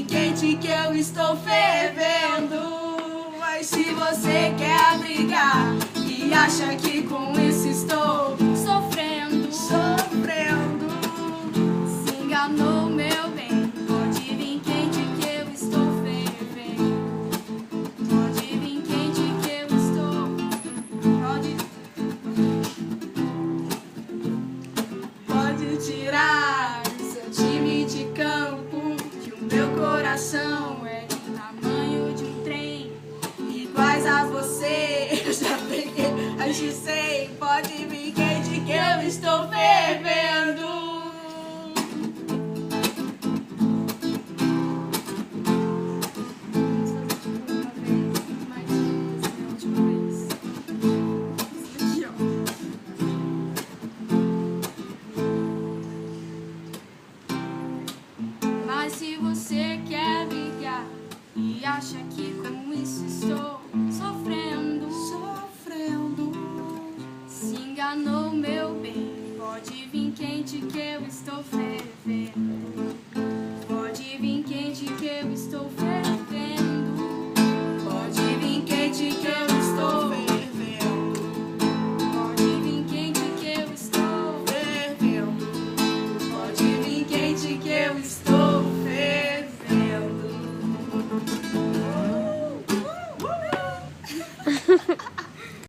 vir quente que eu estou fervendo. Mas se você quer brigar e acha que com isso estou sofrendo, se enganou, meu bem. Pode vir quente que eu estou fervendo. Pode vir quente que eu estou. Pode tirar seu time de campo, que o meu coração é do tamanho de um trem. Iguais a você, eu já peguei, acho que sei. Pode vir quente que eu estou fervendo. Mas se você quer brigar e acha que com isso estou sofrendo, se enganou, meu bem. Pode vir quente que eu estou fervendo. Pode vir quente que eu estou fervendo.